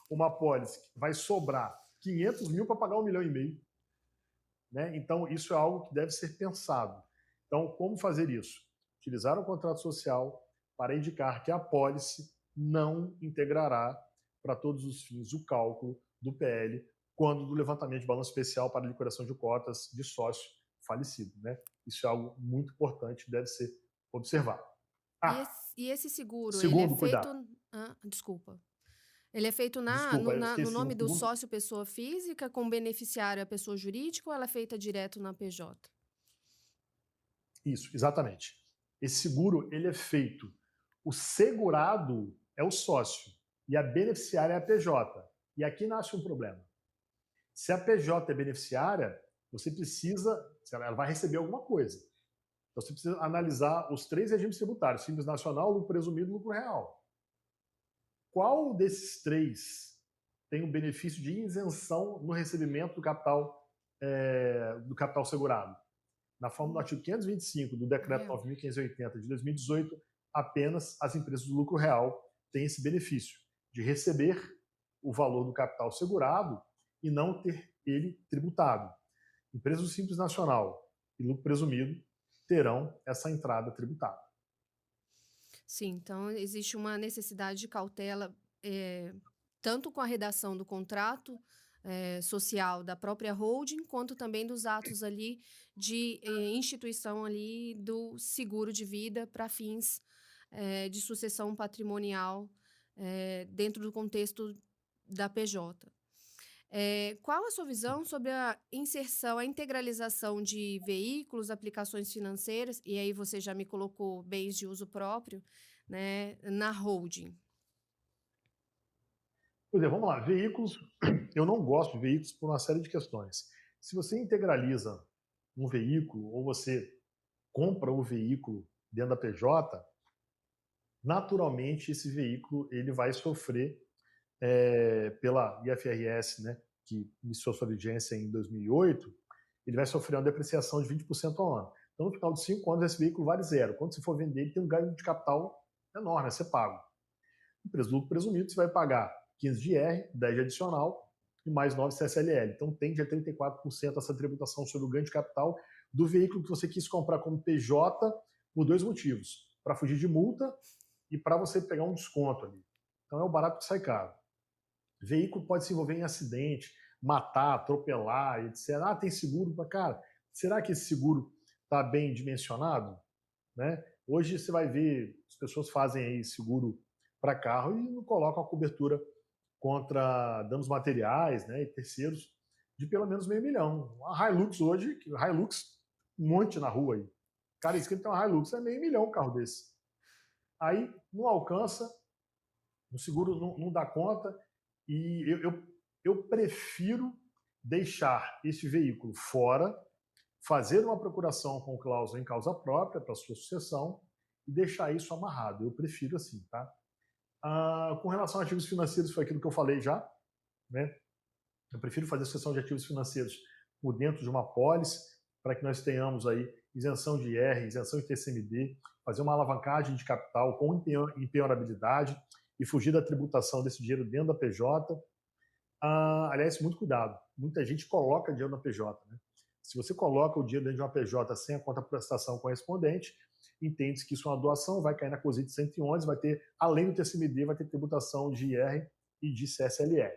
uma apólice que vai sobrar 500 mil para pagar 1,5 milhão. Né? Então, isso é algo que deve ser pensado. Então, como fazer isso? Utilizar o contrato social para indicar que a apólice não integrará para todos os fins o cálculo do PL quando do levantamento de balanço especial para liquidação de cotas de sócio falecido. Né? Isso é algo muito importante, deve ser observado. E esse seguro, ele é segundo feito... cuidado. Desculpa. Ele é feito Desculpa, eu no esqueci um nome do segundo. sócio pessoa física, com beneficiário a pessoa jurídica, ou ela é feita direto na PJ? Isso, exatamente. Esse seguro, ele é feito. O segurado é o sócio e a beneficiária é a PJ. E aqui nasce um problema. Se a PJ é beneficiária, você precisa, ela vai receber alguma coisa. Então você precisa analisar os 3 regimes tributários: Simples Nacional, lucro presumido e lucro real. Qual desses 3 tem o benefício de isenção no recebimento do capital segurado? Na forma do artigo 525 do Decreto 9.580 de 2018, apenas as empresas do lucro real têm esse benefício de receber o valor do capital segurado e não ter ele tributado. Empresas do Simples Nacional e lucro presumido terão essa entrada tributada. Sim, então existe uma necessidade de cautela, tanto com a redação do contrato social da própria holding, quanto também dos atos ali de instituição ali do seguro de vida para fins de sucessão patrimonial dentro do contexto da PJ. Qual a sua visão sobre a inserção, a integralização de veículos, aplicações financeiras, e aí você já me colocou bens de uso próprio, né, na holding? Pois é, vamos lá. Veículos, eu não gosto de veículos por uma série de questões. Se você integraliza um veículo ou você compra o veículo dentro da PJ, naturalmente esse veículo ele vai sofrer pela IFRS, né, que iniciou sua vigência em 2008, ele vai sofrer uma depreciação de 20% ao ano. Então, no final de 5 anos, esse veículo vale zero. Quando você for vender, ele tem um ganho de capital enorme a ser pago. O preço do lucro presumido, você vai pagar 15 de IR, 10 de adicional e mais 9 CSLL. Então, tende a 34% essa tributação sobre o ganho de capital do veículo que você quis comprar como PJ por 2 motivos: para fugir de multa e para você pegar um desconto ali. Então, é o barato que sai caro. Veículo pode se envolver em acidente, matar, atropelar, etc. Tem seguro para cara. Será que esse seguro está bem dimensionado? Né? Hoje você vai ver, as pessoas fazem aí seguro para carro e não colocam a cobertura contra danos materiais, né, e terceiros de pelo menos R$500 mil. A Hilux hoje, um monte na rua aí. Cara, isso que tem uma Hilux é R$500 mil um carro desse. Aí não alcança, o seguro não dá conta, e eu prefiro deixar esse veículo fora, fazer uma procuração com cláusula em causa própria para sua sucessão e deixar isso amarrado. Eu prefiro assim, tá? Com relação a ativos financeiros, foi aquilo que eu falei já, né? Eu prefiro fazer sucessão de ativos financeiros por dentro de uma apólice, para que nós tenhamos aí isenção de IR, isenção de TCMD, fazer uma alavancagem de capital com empenhorabilidade e fugir da tributação desse dinheiro dentro da PJ. Aliás, muito cuidado. Muita gente coloca dinheiro na PJ, né? Se você coloca o dinheiro dentro de uma PJ sem a contraprestação correspondente, entende-se que isso é uma doação, vai cair na COSIT 111, vai ter, além do TCMD, vai ter tributação de IR e de CSLR.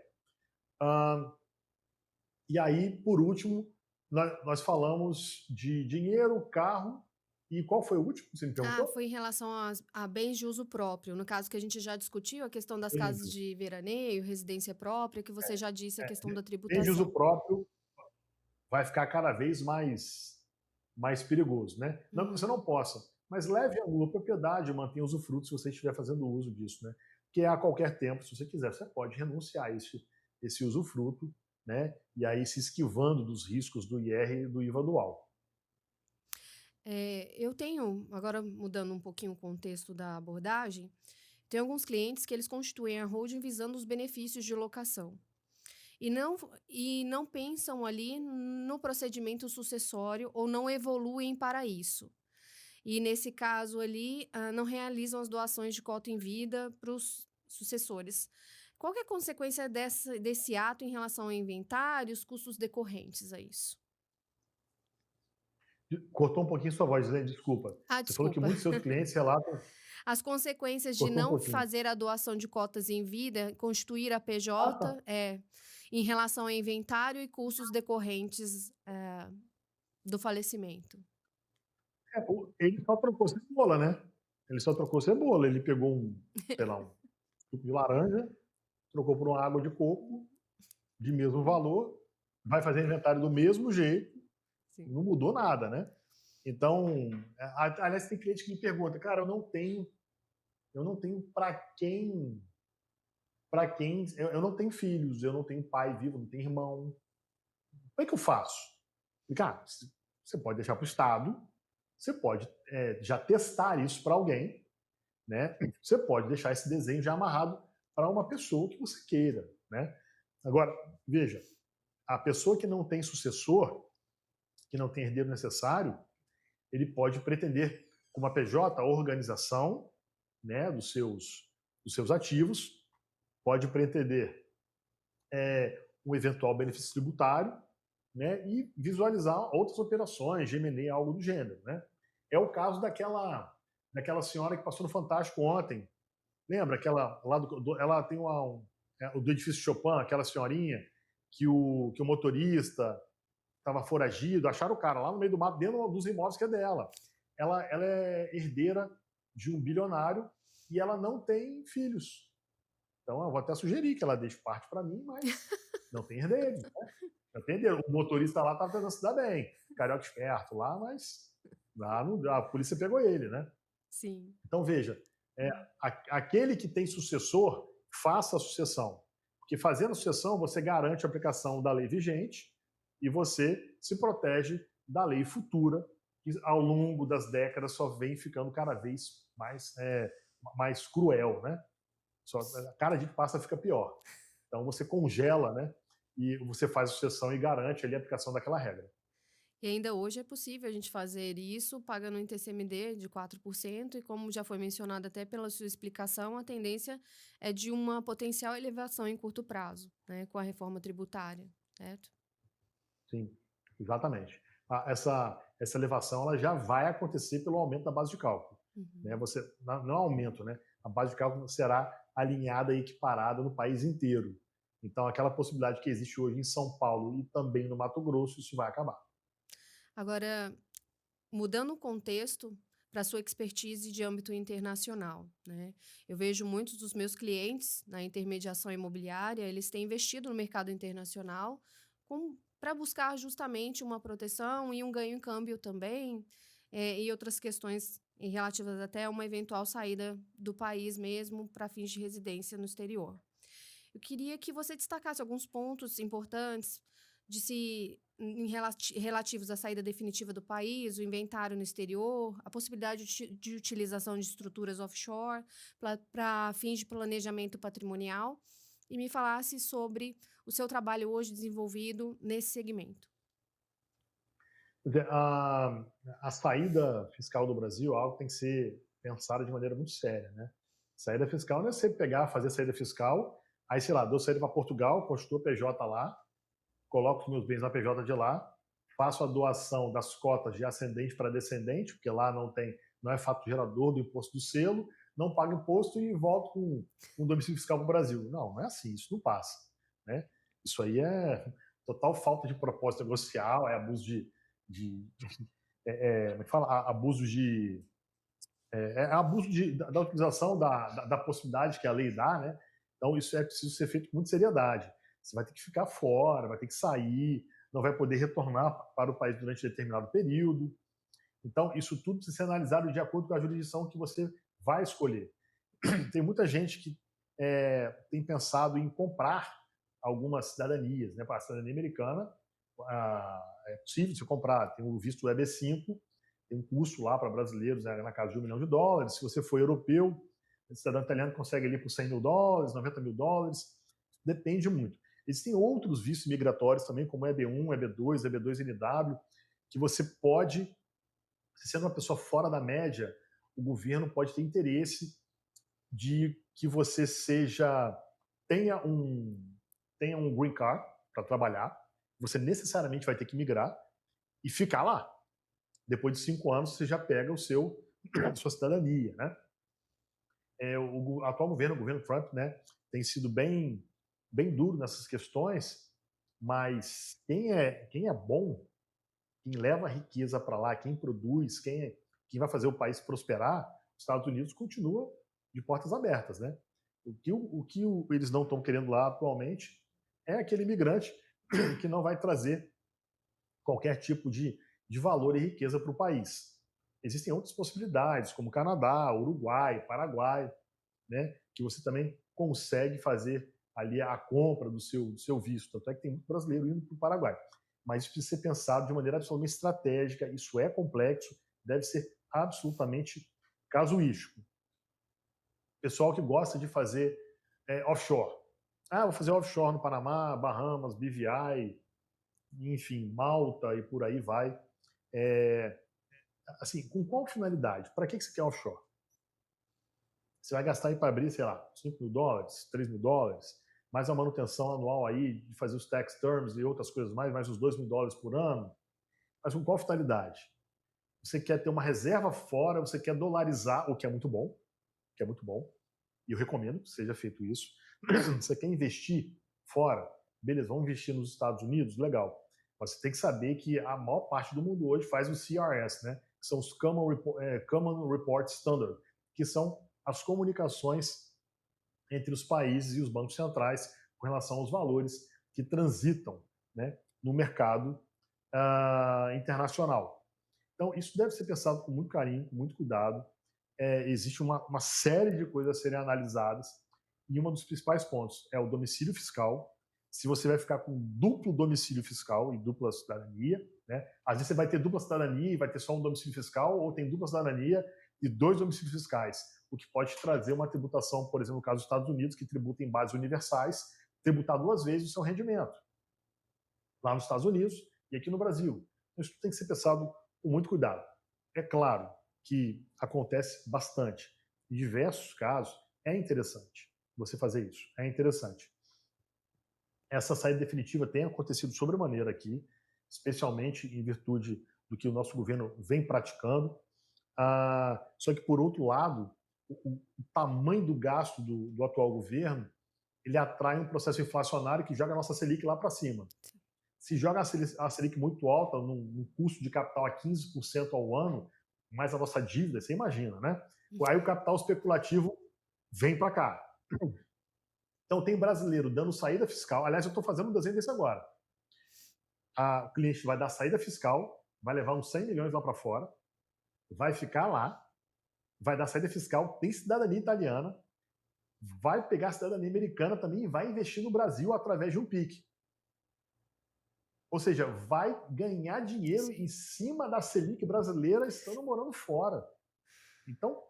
E aí, por último, nós falamos de dinheiro, carro, e qual foi o último que você me Ah, perguntou? foi em relação a bens de uso próprio. No caso que a gente já discutiu, a questão das casas Isso. de veraneio, residência própria, que você já disse a É, questão da bem de uso tributação. próprio vai ficar cada vez mais perigoso, né? Não que você Uhum. não possa, mas leve a nua propriedade, mantenha usufruto se você estiver fazendo uso disso, né? Que a qualquer tempo, se você quiser, você pode renunciar a esse usufruto, né? E aí se esquivando dos riscos do IR e do IVA dual. Eu tenho, agora mudando um pouquinho o contexto da abordagem, tem alguns clientes que eles constituem a holding visando os benefícios de locação. E não, e não pensam ali no procedimento sucessório ou não evoluem para isso. E nesse caso ali, não realizam as doações de cota em vida para os sucessores. Qual que é a consequência desse ato em relação ao inventário e os custos decorrentes a isso? Cortou um pouquinho sua voz, né? Desculpa. Ah, Você falou que desculpa. muitos seus clientes relatam. As consequências de Cortou um não pouquinho. fazer a doação de cotas em vida, constituir a Ah, tá. PJ, em relação ao inventário e custos decorrentes, do falecimento. Ele só trocou cebola, né? Ele só trocou cebola. Ele pegou sei lá, um suco de laranja, trocou por uma água de coco, de mesmo valor, vai fazer inventário do mesmo jeito, Sim. não mudou nada, né? Então, aliás, tem cliente que me pergunta, cara, eu não tenho para quem, eu não tenho filhos, eu não tenho pai vivo, não tenho irmão. Como é que eu faço? E, cara, você pode deixar para o Estado, você pode já testar isso para alguém, né? Você pode deixar esse desenho já amarrado para uma pessoa que você queira, né? Agora, veja, a pessoa que não tem sucessor, que não tem herdeiro necessário, ele pode pretender, com uma PJ, a organização, né, dos seus ativos, pode pretender um eventual benefício tributário, né, e visualizar outras operações, GME, algo do gênero. Né? É o caso daquela senhora que passou no Fantástico ontem. Lembra? Aquela lá ela tem o do edifício Chopin, aquela senhorinha que o motorista estava foragido, acharam o cara lá no meio do mato, dentro dos imóveis que é dela. Ela é herdeira de um bilionário e ela não tem filhos. Então, eu vou até sugerir que ela deixe parte para mim, mas não tem herdeiro. Né? Não tem herdeiro. O motorista lá estava tentando se dar bem. Carioca esperto lá, mas lá a polícia pegou ele, né? Sim. Então, veja, aquele que tem sucessor, faça a sucessão. Porque fazendo a sucessão, você garante a aplicação da lei vigente e você se protege da lei futura, que ao longo das décadas só vem ficando cada vez mais cruel, né? A cada dia que passa fica pior. Então você congela, né? E você faz a sucessão e garante ali a aplicação daquela regra. E ainda hoje é possível a gente fazer isso pagando um ITCMD de 4%, e como já foi mencionado até pela sua explicação, a tendência é de uma potencial elevação em curto prazo, né, com a reforma tributária, certo? Sim, exatamente. Essa elevação ela já vai acontecer pelo aumento da base de cálculo. Né? Uhum. Não é aumento, né? A base de cálculo será alinhada e equiparada no país inteiro. Então, aquela possibilidade que existe hoje em São Paulo e também no Mato Grosso, isso vai acabar. Agora, mudando o contexto para sua expertise de âmbito internacional, né? Eu vejo muitos dos meus clientes na intermediação imobiliária, eles têm investido no mercado internacional para buscar justamente uma proteção e um ganho em câmbio também, e outras questões relativas até a uma eventual saída do país mesmo para fins de residência no exterior. Eu queria que você destacasse alguns pontos importantes relativos à saída definitiva do país, o inventário no exterior, a possibilidade de utilização de estruturas offshore para fins de planejamento patrimonial, e me falasse sobre o seu trabalho hoje desenvolvido nesse segmento. A saída fiscal do Brasil é algo que tem que ser pensado de maneira muito séria. Né? Saída fiscal não é você pegar, fazer saída fiscal, aí, sei lá, dou saída para Portugal, constituo PJ lá, coloco os meus bens na PJ de lá, faço a doação das cotas de ascendente para descendente, porque lá não é fato gerador do imposto do selo, não pago imposto e volto com um domicílio fiscal para o Brasil. Não é assim, isso não passa. Né? Isso aí total falta de propósito negocial, é abuso como é que fala? Abuso é abuso da utilização da possibilidade que a lei dá, né? Então, isso é preciso ser feito com muita seriedade. Você vai ter que ficar fora, vai ter que sair, não vai poder retornar para o país durante determinado período. Então, isso tudo precisa ser analisado de acordo com a jurisdição que você vai escolher. Tem muita gente que tem pensado em comprar algumas cidadanias, né? Para a cidadania americana, é possível você comprar. Tem o visto EB5, tem um custo lá para brasileiros, né, na casa de $1 milhão. Se você for europeu, o cidadão italiano consegue ali por $100 mil, $90 mil. Depende muito. Existem outros vistos migratórios também, como EB1, EB2, EB2NW, que você pode, sendo uma pessoa fora da média, o governo pode ter interesse de que você tenha um green card para trabalhar. Você necessariamente vai ter que migrar e ficar lá. Depois de 5 anos, você já pega a sua cidadania, né? O atual governo, o governo Trump, né, tem sido bem duro nessas questões, mas quem é bom, quem leva a riqueza para lá, quem produz, quem vai fazer o país prosperar, os Estados Unidos continua de portas abertas, né? O que eles não estão querendo lá atualmente é aquele imigrante que não vai trazer qualquer tipo de valor e riqueza para o país. Existem outras possibilidades, como Canadá, Uruguai, Paraguai, né, que você também consegue fazer ali a compra do seu visto. Tanto é que tem muito brasileiro indo para o Paraguai. Mas isso precisa ser pensado de maneira absolutamente estratégica, isso é complexo, deve ser absolutamente casuístico. Pessoal que gosta de fazer offshore. Vou fazer offshore no Panamá, Bahamas, BVI, enfim, Malta e por aí vai. Assim, com qual finalidade? Para que você quer offshore? Você vai gastar aí para abrir, sei lá, $5 mil, $3 mil, mais a manutenção anual aí de fazer os tax terms e outras coisas mais uns $2 mil por ano. Mas com qual finalidade? Você quer ter uma reserva fora, você quer dolarizar, o que é muito bom, e eu recomendo que seja feito isso. Você quer investir fora? Beleza, vamos investir nos Estados Unidos? Legal. Mas você tem que saber que a maior parte do mundo hoje faz o CRS, né? Que são os Common Report Standard, que são as comunicações entre os países e os bancos centrais com relação aos valores que transitam, né, no mercado internacional. Então, isso deve ser pensado com muito carinho, com muito cuidado. Existe uma série de coisas a serem analisadas e um dos principais pontos é o domicílio fiscal. Se você vai ficar com duplo domicílio fiscal e dupla cidadania, né? Às vezes você vai ter dupla cidadania e vai ter só um domicílio fiscal, ou tem dupla cidadania e 2 domicílios fiscais, o que pode trazer uma tributação, por exemplo, no caso dos Estados Unidos, que tributa em bases universais, tributar 2 vezes o seu rendimento, lá nos Estados Unidos e aqui no Brasil. Isso tem que ser pensado com muito cuidado. É claro que acontece bastante. Em diversos casos, é interessante você fazer isso. É interessante. Essa saída definitiva tem acontecido sobremaneira aqui, especialmente em virtude do que o nosso governo vem praticando. Só que, por outro lado, o tamanho do gasto do atual governo, ele atrai um processo inflacionário que joga a nossa Selic lá para cima. Se joga a Selic muito alta, num custo de capital a 15% ao ano, mais a nossa dívida, você imagina, né? Aí o capital especulativo vem para cá. Então, tem brasileiro dando saída fiscal. Aliás, eu estou fazendo um desenho desse agora. O cliente vai dar saída fiscal, vai levar uns 100 milhões lá para fora, vai ficar lá, vai dar saída fiscal, tem cidadania italiana, vai pegar a cidadania americana também e vai investir no Brasil através de um PIC. Ou seja, vai ganhar dinheiro em cima da Selic brasileira estando morando fora. Então,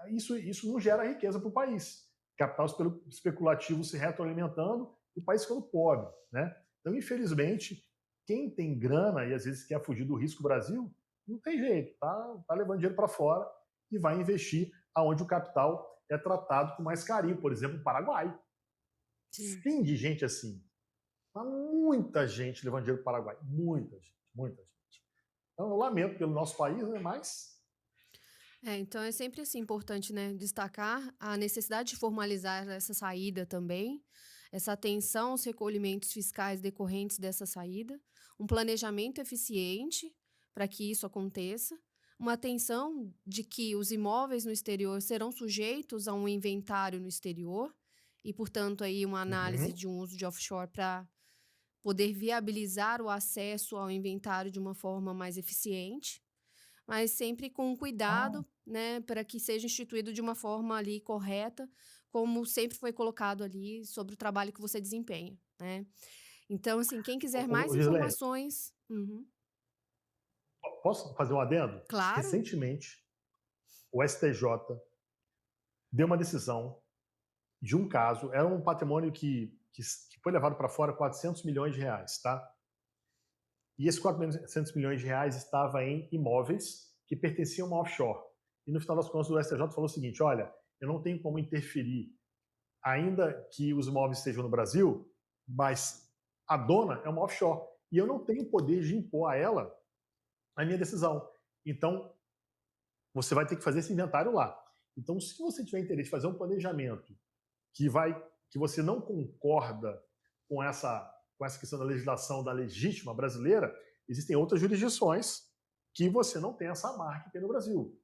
isso não gera riqueza para o país. Capital especulativo se retroalimentando, o país ficando pobre, né? Então, infelizmente, quem tem grana e às vezes quer fugir do risco Brasil, não tem jeito, tá levando dinheiro para fora e vai investir aonde o capital é tratado com mais carinho, por exemplo, o Paraguai. Sim, de gente assim. Há muita gente levando dinheiro para o Paraguai, muita gente. Então, eu lamento pelo nosso país, né, mas... Então é sempre assim, importante, né, destacar a necessidade de formalizar essa saída também. essa atenção aos recolhimentos fiscais decorrentes dessa saída, um planejamento eficiente para que isso aconteça, uma atenção de que os imóveis no exterior serão sujeitos a um inventário no exterior e, portanto, aí uma análise Uhum. de um uso de offshore para poder viabilizar o acesso ao inventário de uma forma mais eficiente, mas sempre com Ah, cuidado, né, para que seja instituído de uma forma ali correta, como sempre foi colocado ali sobre o trabalho que você desempenha, né. Então, assim, quem quiser mais Gislene, informações. Uhum. posso fazer um adendo? Claro. Recentemente, o STJ deu uma decisão de um caso, era um patrimônio que foi levado para fora 400 milhões de reais, tá? E esses 400 milhões de reais estava em imóveis que pertenciam a uma offshore. E no final das contas, o STJ falou o seguinte: olha, eu não tenho como interferir, ainda que os imóveis estejam no Brasil, mas a dona é uma offshore. E eu não tenho poder de impor a ela a minha decisão. Então, você vai ter que fazer esse inventário lá. Então, se você tiver interesse de fazer um planejamento que vai que você não concorda com essa questão da legislação da legítima brasileira, existem outras jurisdições que você não tem essa marca aqui no Brasil,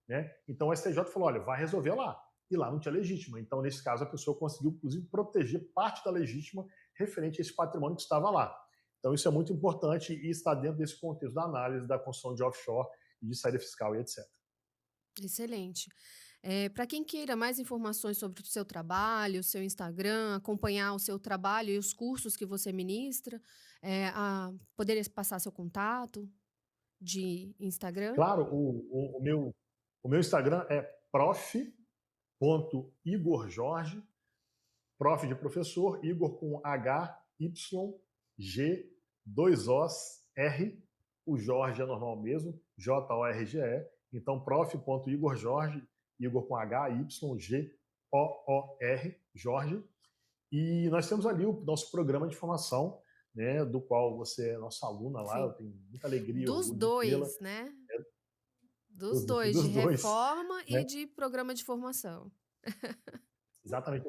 né? Então o STJ falou, olha, vai resolver lá. E lá não tinha legítima. Então, nesse caso, a pessoa conseguiu, inclusive, proteger parte da legítima referente a esse patrimônio que estava lá. Então, isso é muito importante e está dentro desse contexto da análise da construção de offshore e de saída fiscal e etc. Excelente. Para quem queira mais informações sobre o seu trabalho, o seu Instagram, acompanhar o seu trabalho e os cursos que você ministra, poderia passar seu contato de Instagram? Claro, o meu Instagram é prof.igorjorge, prof de professor, Igor com H, Y, G, dois Os, R, o Jorge é normal mesmo, Jorge. Então, prof.igorjorge, Igor com H, Y, G, O-O-R, Jorge. E nós temos ali o nosso programa de formação, né, do qual você é nossa aluna lá, eu Sim. tenho muita alegria e Dos orgulho de tê-la, dois, né? Dos dos, dois, de dos dois, reforma né? e de programa de formação. Exatamente.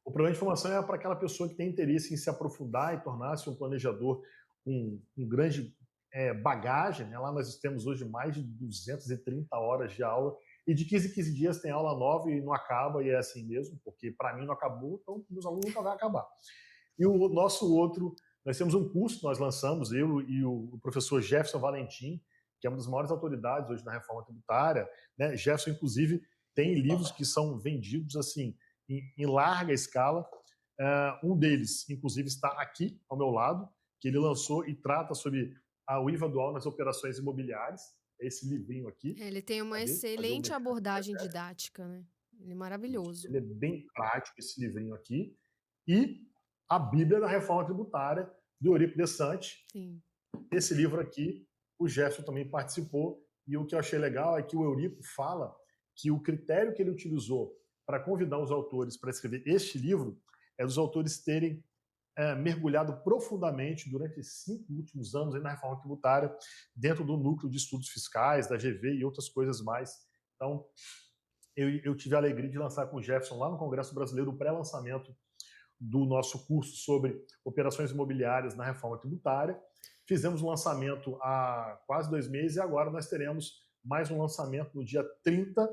O programa de formação é para aquela pessoa que tem interesse em se aprofundar e tornar-se um planejador com grande bagagem. Né? Lá nós temos hoje mais de 230 horas de aula e de 15 em 15 dias tem aula nova e não acaba, e é assim mesmo, porque para mim não acabou, então meus alunos nunca vai acabar. E o nosso outro, nós temos um curso que nós lançamos, eu e o professor Jefferson Valentim, que é uma das maiores autoridades hoje na reforma tributária. Né? Jefferson, inclusive, tem livros que são vendidos assim em larga escala. Um deles, inclusive, está aqui ao meu lado, que ele lançou e trata sobre o IVA dual nas operações imobiliárias. É esse livrinho aqui. Ele tem uma Cadê? Fazer o excelente merchan. abordagem didática, né? Ele é maravilhoso. Ele é bem prático, esse livrinho aqui. E a Bíblia da Reforma Tributária, do Eurico de Sante. Sim. Esse livro aqui, o Jefferson também participou, e o que eu achei legal é que o Eurico fala que o critério que ele utilizou para convidar os autores para escrever este livro é dos autores terem mergulhado profundamente durante esses 5 últimos anos aí na reforma tributária, dentro do núcleo de estudos fiscais, da GV e outras coisas mais. Então, eu tive a alegria de lançar com o Jefferson lá no Congresso Brasileiro o pré-lançamento do nosso curso sobre operações imobiliárias na reforma tributária. Fizemos um lançamento há quase 2 meses e agora nós teremos mais um lançamento no dia 30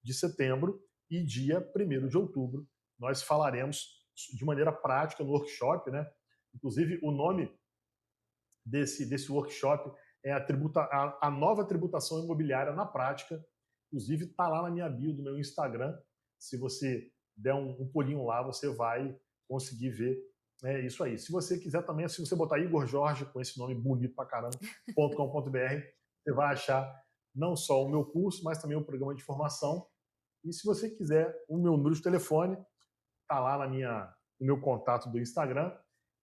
de setembro e dia 1º de outubro. Nós falaremos de maneira prática no workshop, né? Inclusive, o nome desse workshop é a nova tributação imobiliária na prática. Inclusive, está lá na minha bio do meu Instagram. Se você der um pulinho lá, você vai conseguir ver isso aí. Se você quiser também, se você botar Igor Jorge, com esse nome bonito pra caramba, .com.br, você vai achar não só o meu curso, mas também o programa de formação. E se você quiser, o meu número de telefone está lá no meu contato do Instagram,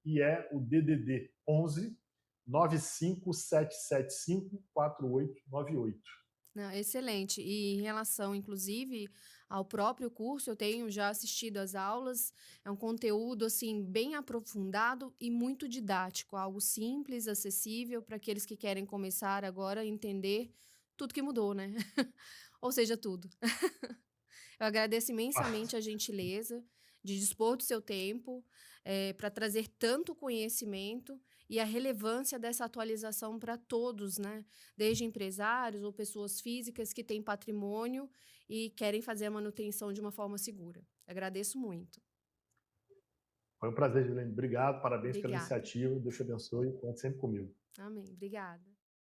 e é o DDD 11 95775 4898. Não, excelente. E em relação, inclusive, ao próprio curso, eu tenho já assistido às aulas. É um conteúdo assim bem aprofundado e muito didático, algo simples, acessível para aqueles que querem começar agora a entender tudo que mudou, né? Ou seja, tudo. Eu agradeço imensamente a gentileza de dispor do seu tempo, para trazer tanto conhecimento e a relevância dessa atualização para todos, né, desde empresários ou pessoas físicas que têm patrimônio e querem fazer a manutenção de uma forma segura. Agradeço muito. Foi um prazer, Gilene. Obrigado, parabéns pela Obrigada. iniciativa. Deus te abençoe e conte sempre comigo. Amém. Obrigada.